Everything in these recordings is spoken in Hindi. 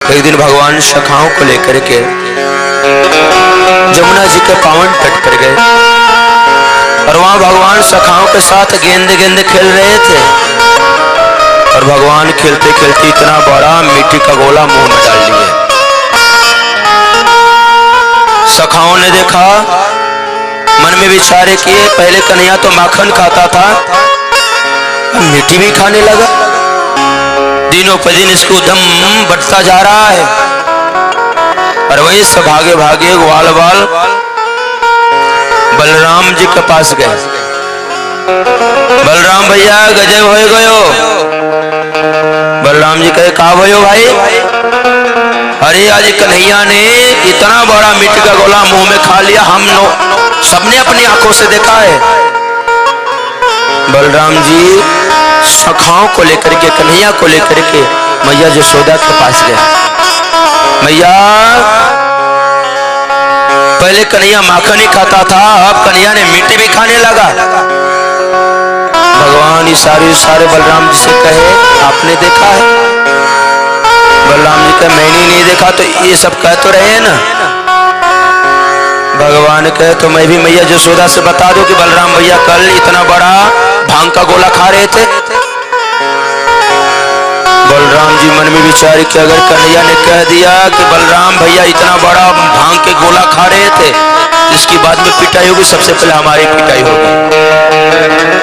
एक दिन भगवान सखाओं को लेकर के जमुना जी के पावन तट पर गए और वहां भगवान सखाओं के साथ गेंद गेंद खेल रहे थे और भगवान खेलते खेलते इतना बड़ा मिट्टी का गोला मुंह में डाल लिए। सखाओं ने देखा, मन में विचार किए, पहले कन्हैया तो माखन खाता था, अब मिट्टी भी खाने लगा। दिनों पर दिन इसको दम बढ़ता जा रहा है। और वही सब भागे भागे ग्वाल बाल बलराम जी के पास गए। बलराम भैया गजब हो गयो। बलराम जी कहे, का भयो भाई? अरे आज कन्हैया ने इतना बड़ा मिट्टी का गोला मुंह में खा लिया, हम सबने अपनी आंखों से देखा है। बलराम जी सखाओं को लेकर के, कन्हैया को लेकर के मैया यशोदा के पास गए। मैया, पहले कन्हैया माखन ही खाता था, अब कन्हैया ने मिट्टी भी खाने लगा। भगवान इशारे बलराम जी से कहे, आपने देखा है? बलराम जी कहे, मैंने नहीं देखा, तो ये सब कह तो रहे हैं ना। भगवान कहे, तो मैं भी मैया यशोदा से बता दूं कि बलराम भैया कल इतना बड़ा भांग का गोला खा रहे थे। बलराम जी मन में विचार कि अगर कन्हैया ने कह दिया कि बलराम भैया इतना बड़ा भांग के गोला खा रहे थे, इसकी बाद में पिटाई होगी, सबसे पहले हमारी पिटाई होगी।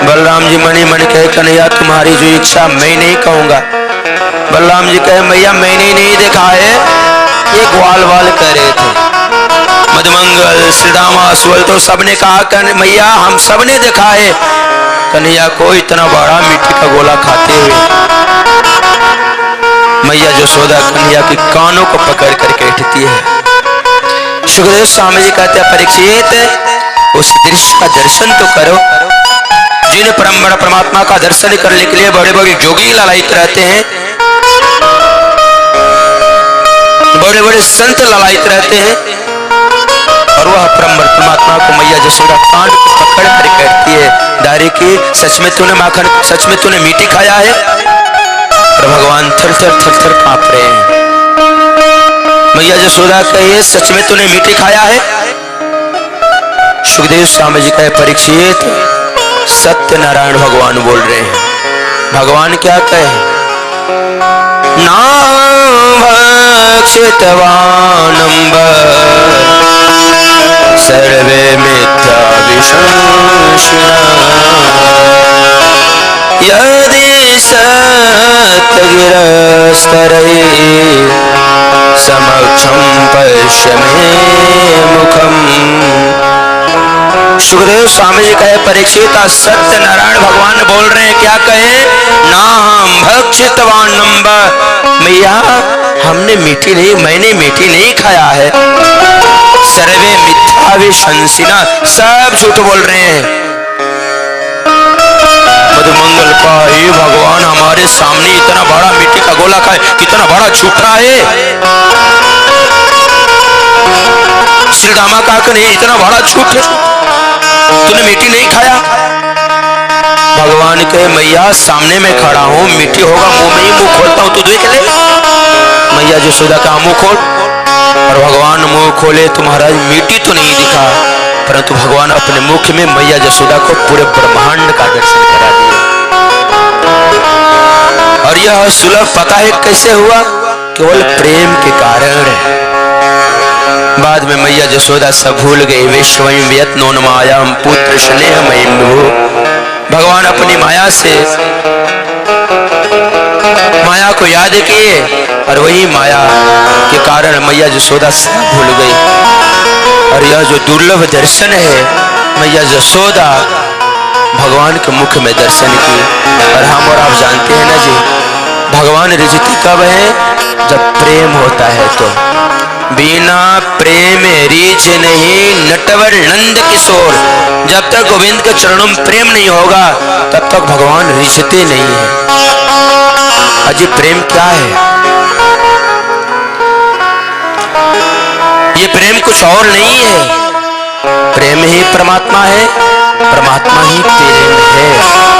बलराम जी मन ही मन कहे, कन्हैया तुम्हारी जो इच्छा मैं नहीं कहूंगा। बलराम जी कहे, मैया मैंने नहीं देखा है, ये ग्वाल वाल कह रहे थे, मधुमंगल श्रीदामा सुवल, तो सबने कहा मैया हम सबने देखा है कन्हैया को इतना बड़ा मिट्टी का गोला खाते हुए। मैया यशोदा कन्हैया के कानों को पकड़ कर बैठती है। सुखदेव स्वामी जी कहते हैं, परीक्षित उस दृश्य का दर्शन तो करो। जिन परमात्मा का दर्शन करने के लिए बड़े बड़े जोगी ललायित रहते हैं, बड़े बड़े संत ललायित रहते हैं, और वह परमात्मा को मैया यशोदा कान को पकड़ कर कहती है, दारी की सच में तूने माखन, सच में तूने मिट्टी खाया है? और भगवान थर थर कांप रहे हैं। मैया यशोदा कहे, सच में तूने मिट्टी खाया है? सुखदेव स्वामी जी कहे, परीक्षित सत्यनारायण भगवान बोल रहे हैं। भगवान क्या कहे? ना भक्षितवानंब सर्वे मिथ्या विशंसिना यदि सत्यगिरस्तरै समक्षं पश्य मे मुखम। सुखदेव स्वामी जी कहे, परीक्षित सत्यनारायण भगवान बोल रहे हैं, क्या कहे? ना हम भक्षितवानंब, मैया हमने मीठी नहीं, मैंने मीठी नहीं खाया है। सर्वे मिथ्या विशंसिना, सब झूठ बोल रहे हैं। मधुमंगल का हे भगवान हमारे सामने इतना बड़ा मिट्टी का गोला खाए, कितना बड़ा झूठा है। श्रीदामा का नहीं, इतना बड़ा झूठ, तूने मिट्टी नहीं खाया? भगवान कहे, मैया सामने में खड़ा हूं, मिट्टी होगा मुंह में ही मुंह खोलता हूं, तू देख ले। मैया यशोदा का मुंह खोल, और भगवान मुंह खोले तो महाराज मिट्टी तो नहीं दिखा, परंतु भगवान अपने मुख में मैया यशोदा को पूरे ब्रह्मांड का दर्शन करा दिया। और यह सुलभ पता है कैसे हुआ? केवल प्रेम के कारण। बाद में मैया यशोदा सब भूल गई। वे स्वयं यत्नोन्मायाम पुत्र स्नेहमयीं भगवान अपनी माया से माया को याद किए, और वही माया के कारण मैया यशोदा सब भूल गई। और यह जो दुर्लभ दर्शन है, मैया यशोदा भगवान के मुख में दर्शन की। और हम और आप जानते हैं ना जी, भगवान रिझती कब है? जब प्रेम होता है। तो बिना प्रेम रीझ नहीं नटवर नंद किशोर, जब तक गोविंद के चरणों में प्रेम नहीं होगा तब तक भगवान रिझते नहीं है। अजी प्रेम क्या है? ये प्रेम कुछ और नहीं है, प्रेम ही परमात्मा है, परमात्मा ही प्रेम है।